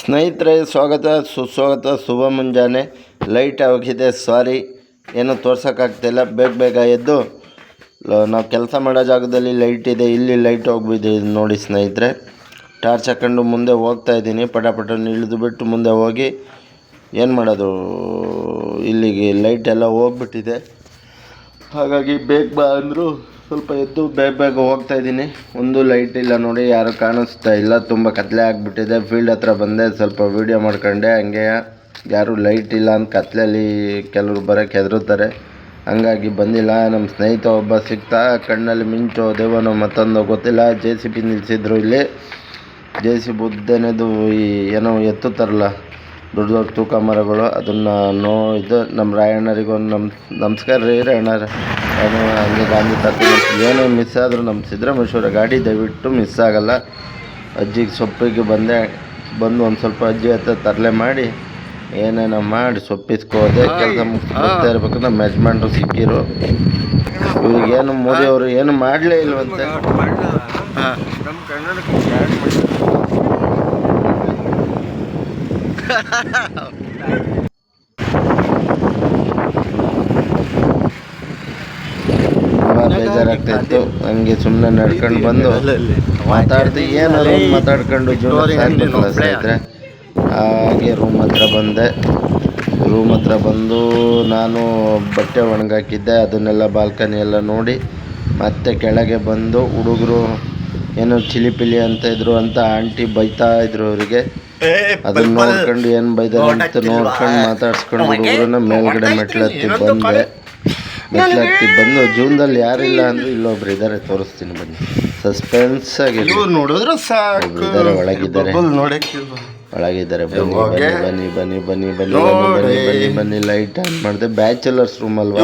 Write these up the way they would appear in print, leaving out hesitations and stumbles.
ಸ್ನೇಹಿತರೆ, ಸ್ವಾಗತ ಸುಸ್ವಾಗತ. ಶುಭ ಮುಂಜಾನೆ. ಲೈಟ್ ಆಗಿದೆ, ಸಾರಿ, ಏನೂ ತೋರ್ಸೋಕ್ಕಾಗ್ತಾಯಿಲ್ಲ. ಬೇಗ ಎದ್ದು ನಾವು ಕೆಲಸ ಮಾಡೋ ಜಾಗದಲ್ಲಿ ಲೈಟ್ ಇದೆ, ಇಲ್ಲಿ ಲೈಟ್ ಹೋಗ್ಬಿಟ್ಟಿದೆ ನೋಡಿ ಸ್ನೇಹಿತರೆ. ಟಾರ್ಚ್ ಹಾಕೊಂಡು ಮುಂದೆ ಹೋಗ್ತಾಯಿದ್ದೀನಿ. ಪಟ ಇಳಿದು ಬಿಟ್ಟು ಮುಂದೆ ಹೋಗಿ ಏನು ಮಾಡೋದು, ಇಲ್ಲಿಗೆ ಲೈಟ್ ಎಲ್ಲ ಹೋಗ್ಬಿಟ್ಟಿದೆ. ಹಾಗಾಗಿ ಬೇಗ ಬಾ ಅಂದರು. ಸ್ವಲ್ಪ ಎದ್ದು ಬೇಗ ಹೋಗ್ತಾಯಿದ್ದೀನಿ. ಒಂದು ಲೈಟ್ ಇಲ್ಲ ನೋಡಿ, ಯಾರು ಕಾಣಿಸ್ತಾ ಇಲ್ಲ. ತುಂಬ ಕತ್ಲೆ ಆಗಿಬಿಟ್ಟಿದೆ. ಫೀಲ್ಡ್ ಹತ್ರ ಬಂದೆ, ಸ್ವಲ್ಪ ವೀಡಿಯೋ ಮಾಡ್ಕೊಂಡೆ. ಹಂಗೆ ಯಾರೂ ಲೈಟ್ ಇಲ್ಲ ಅಂತ ಕತ್ಲೆಯಲ್ಲಿ ಕೆಲವರು ಬರೋಕ್ಕೆ ಹೆದರುತ್ತಾರೆ. ಹಂಗಾಗಿ ಬಂದಿಲ್ಲ. ನಮ್ಮ ಸ್ನೇಹಿತ ಒಬ್ಬ ಸಿಗ್ತಾ, ಕಣ್ಣಲ್ಲಿ ಮಿಂಚು ದೇವನೋ ಮತ್ತೊಂದು ಗೊತ್ತಿಲ್ಲ. JCB ನಿಲ್ಲಿಸಿದ್ರು ಇಲ್ಲಿ. JCB ಉದ್ದನೇದು ಈ ಏನೋ ಎತ್ತುತ್ತಾರಲ್ಲ ದೊಡ್ಡ ತೂಕ ಮರಗಳು, ಅದನ್ನು ಇದು ನಮ್ಮ ರಾಯಣ್ಣರಿಗೊಂದು ನಮಸ್ಕಾರ ರೀ ರಾಯಣ್ಣರ. ಹಂಗೆ ಗಾಂಧಿ ತಾತ ಏನೇ ಮಿಸ್ ಆದರೂ ನಮ್ಮ ಸಿದ್ದರಾಮೇಶ್ವರ ಗಾಡಿ ದಯವಿಟ್ಟು ಮಿಸ್ ಆಗೋಲ್ಲ. ಅಜ್ಜಿಗೆ ಸೊಪ್ಪಿಗೆ ಬಂದು ಒಂದು ಸ್ವಲ್ಪ ಅಜ್ಜಿ ಹತ್ರ ತರಲೆ ಮಾಡಿ ಏನೇನೋ ಮಾಡಿ ಸೊಪ್ಪಿಸ್ಕೋದೆ. ಕೆಲಸ ಮುಗಿಸ್ತಾ ಇರ್ಬೇಕು. ನಮ್ಮ ಯಜಮಾನ್ರು ಸಿಕ್ಕಿರು. ಇವ್ರಿಗೇನು ಮೋದಿಯವರು ಏನು ಮಾಡಲೇ ಇಲ್ವಂತೆ. ಬೇಜಾರಾಗ್ತಾಯಿತ್ತು. ಹಂಗೆ ಸುಮ್ಮನೆ ನಡ್ಕೊಂಡು ಬಂದು ಏನಾದ್ರು ಮಾತಾಡ್ಕೊಂಡು ಜೀವನ ಸಾಕ್ಬೇಕಲ್ಲ ಸ್ನೇಹಿತರೆ. ಹಾಗೆ ರೂಮ್ ಹತ್ರ ಬಂದು ನಾನು ಬಟ್ಟೆ ಒಣಗಾಕಿದ್ದೆ. ಅದನ್ನೆಲ್ಲ ಬಾಲ್ಕನಿ ಎಲ್ಲ ನೋಡಿ ಮತ್ತೆ ಕೆಳಗೆ ಬಂದು ಹುಡುಗರು ಏನೋ ಚಿಲಿಪಿಲಿ ಅಂತ ಇದ್ರು ಅಂತ ಆಂಟಿ ಬೈತಾ ಇದ್ರು ಅವರಿಗೆ. ಅದನ್ನ ನೋಡ್ಕೊಂಡು ಏನು ಬೈದಾರೆ ಅಂತ ನೋಡ್ಕೊಂಡು ಮಾತಾಡ್ಸ್ಕೊಂಡು ಹುಡುಗರನ್ನ ಮೇಲ್ಗಡೆ ಮೆಟ್ಲತ್ತಿ ಬಂದು ಜೀವನದಲ್ಲಿ ಯಾರಿಲ್ಲ ಅಂದ್ರೆ ಇಲ್ಲೊಬ್ರು ಇದ್ದಾರೆ, ತೋರಿಸ್ತೀನಿ ಬನ್ನಿ. ಸಸ್ಪೆನ್ಸ್ ಆಗಿ ನೋಡಿದ್ರೆ ಸಾಕು. ಒಳಗಿದ್ದಾರೆ. ಬನ್ನಿ. ಲೈಟ್ ಆನ್ ಮಾಡಿದೆ. ಬ್ಯಾಚುಲರ್ಸ್ ರೂಮ್ ಅಲ್ವಾ,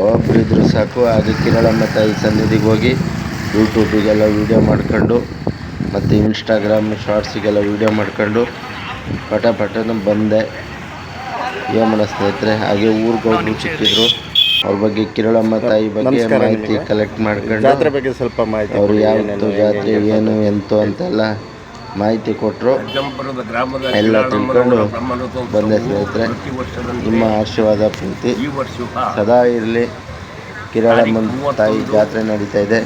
ಒಬ್ಬರಿದ್ರು ಸಾಕು. ಹಾಗೆ ಕಿರಳಮ್ಮ ತಾಯಿ ಸನ್ನಿಧಿಗೆ ಹೋಗಿ ಯೂಟ್ಯೂಬಿಗೆಲ್ಲ ವೀಡಿಯೋ ಮಾಡ್ಕೊಂಡು ಮತ್ತು ಇನ್ಸ್ಟಾಗ್ರಾಮ್ ಶಾರ್ಟ್ಸಿಗೆಲ್ಲ ವೀಡಿಯೋ ಮಾಡ್ಕೊಂಡು ಪಟನ ಬಂದೆ. ಏನು ಮಾಡೋ ಸ್ನೇಹಿತರೆ. ಹಾಗೆ ಊರಿಗೆ ಹೋಗಿ ಸಿಕ್ಕಿದ್ರು. ಅವ್ರ ಬಗ್ಗೆ ಕಿರಳಮ್ಮ ತಾಯಿ ಬಗ್ಗೆ ಮಾಹಿತಿ ಕಲೆಕ್ಟ್ ಮಾಡ್ಕೊಂಡು ಜಾತ್ರೆ ಬಗ್ಗೆ ಸ್ವಲ್ಪ ಮಾಹಿತಿ, ಅವ್ರು ಯಾವತ್ತು ಜಾತ್ರೆ ಏನು ಎಂತು ಅಂತೆಲ್ಲ ಮಾಹಿತಿ ಕೊಟ್ಟರು. ಎಲ್ಲ ತಿಳ್ಕೊಂಡು ಬಂದೆ ಸ್ನೇಹಿತರೆ. ನಿಮ್ಮ ಆಶೀರ್ವಾದ ಪ್ರೀತಿ ಸದಾ ಇರಲಿ. ಕಿರಳಮ್ಮ ತಾಯಿ ಜಾತ್ರೆ ನಡೀತಾ ಇದೆ.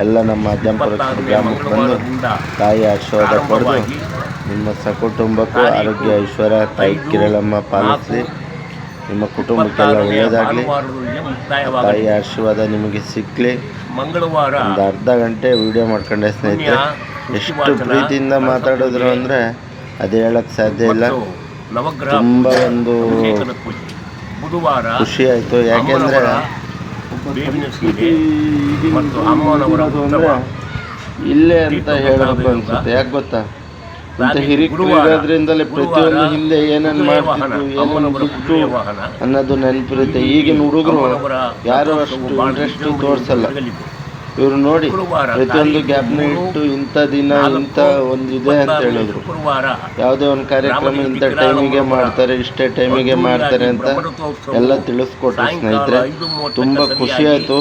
ಎಲ್ಲ ನಮ್ಮ ಅಜ್ಜಂಪುರ ಗ್ರಾಮಕ್ಕೆ ಬಂದು ತಾಯಿ ಆಶೀರ್ವಾದ ಪಡೆದು ನಿಮ್ಮ ಸಕುಟುಂಬಕ್ಕೂ ಆರೋಗ್ಯ ಐಶ್ವರ್ಯ ತಾಯಿ ಕಿರಳಮ್ಮ ಪಾಲಿಸಲಿ. ನಿಮ್ಮ ಕುಟುಂಬಕ್ಕೆಲ್ಲ ಒಳ್ಳೆಯದಾಗಲಿ. ತಾಯಿ ಆಶೀರ್ವಾದ ನಿಮಗೆ ಸಿಕ್ಕಲಿ. ಒಂದು ಅರ್ಧ ಗಂಟೆ ವೀಡಿಯೋ ಮಾಡ್ಕೊಂಡೆ ಸ್ನೇಹಿತರೆ. ಎಷ್ಟು ಪ್ರೀತಿಯಿಂದ ಮಾತಾಡಿದ್ರು ಅಂದರೆ ಅದು ಹೇಳಕ್ಕೆ ಸಾಧ್ಯ ಇಲ್ಲ. ತುಂಬ ಒಂದು ಖುಷಿ ಆಯಿತು. ಯಾಕೆಂದರೆ ಇಲ್ಲೇ ಅಂತ ಹೇಳಬೇಕು ಅನ್ಸುತ್ತೆ. ಯಾಕೆ ಗೊತ್ತಾ, ಇಂಥ ಹಿರಿಕರು ಇರೋದ್ರಿಂದಲೇ ಪ್ರತಿಯೊಂದು ಹಿಂದೆ ಏನೇನು ಮಾಡ್ತಿದ್ರು, ಏನೇನು ದುಡ್ಡು ಅನ್ನೋದು ನೆನಪಿರುತ್ತೆ. ಈಗಿನ ಹುಡುಗರು ಯಾರು ಅಷ್ಟು ಇಂಟ್ರೆಸ್ಟ್ ತೋರಿಸಲ್ಲ. ಇವರು ನೋಡಿ ಪ್ರತಿಯೊಂದು ಗ್ಯಾಪ್ನ ಇಟ್ಟು ಇಂಥ ದಿನ ಇಂಥ ಒಂದಿದೆ ಅಂತ ಹೇಳಿದ್ರು. ಯಾವುದೇ ಒಂದು ಕಾರ್ಯಕ್ರಮ ಇಂಥ ಟೈಮಿಗೆ ಮಾಡ್ತಾರೆ, ಇಷ್ಟೇ ಟೈಮಿಗೆ ಮಾಡ್ತಾರೆ ಅಂತ ಎಲ್ಲ ತಿಳಿಸ್ಕೊಟ್ರು ಸ್ನೇಹಿತರೆ. ತುಂಬ ಖುಷಿ ಆಯಿತು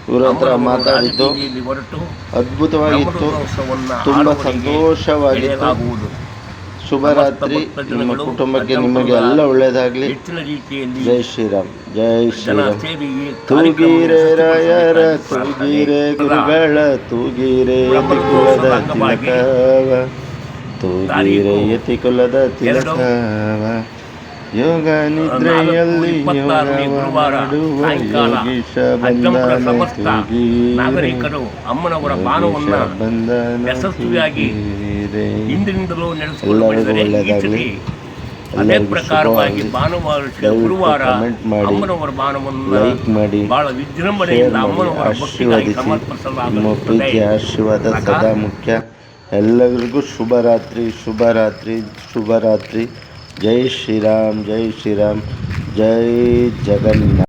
ಇವ್ರ ಹತ್ರ ಮಾತಾಡಿದ್ದು. ಅದ್ಭುತವಾಗಿತ್ತು, ತುಂಬ ಸಂತೋಷವಾಗಿತ್ತು. ಶುಭರಾತ್ರಿ. ನಿಮ್ಮ ಕುಟುಂಬಕ್ಕೆ ನಿಮಗೆ ಎಲ್ಲ ಒಳ್ಳೆಯದಾಗಲಿ. ಜೈ ಶ್ರೀರಾಮ್, ಜೈ ಶ್ರೀರಾಮ್. ತೂಗಿರೆ ರಾಯರ, ತೂಗಿರೆ ಗುರುಗಳ, ತೂಗಿರೆ ಯತಿ ಕುಲದ ತಿಲಕವ, ತೂಗಿರೆ ಯತಿ ಕುಲದ ತಿಲಕವ. ಯೋಗ ನಿದ್ರೆಯಲ್ಲಿ ಯೋಗವ ಯೋಗೀಶ ಬಂಧನ ನಾಗರಿಕರು ಅಮ್ಮನವರ ಬಾಣವನ್ನು ಯಶಸ್ವಿಯಾಗಿ ಹಿಂದಿನಿಂದಲೂ ನಡೆಸಿಕೊಂಡು ಅದೇ ಪ್ರಕಾರವಾಗಿ ಭಾನುವಾರ ಗುರುವಾರ ಅಮ್ಮನವರ ಬಾಣವನ್ನು ಬಹಳ ವಿಜೃಂಭಣೆಯಿಂದ ಅಮ್ಮನವರ ಭಕ್ತಿಗಾಗಿ ಸಮರ್ಪಿಸಲಾಗುತ್ತದೆ. ಆಶೀರ್ವಾದ ಸದಾ ಮುಖ್ಯ. ಎಲ್ಲರಿಗೂ ಶುಭರಾತ್ರಿ, ಶುಭರಾತ್ರಿ, ಶುಭರಾತ್ರಿ. ಜೈ ಶ್ರೀರಾಮ್, ಜೈ ಶ್ರೀರಾಮ್, ಜೈ ಜಗನ್ನಾಥ.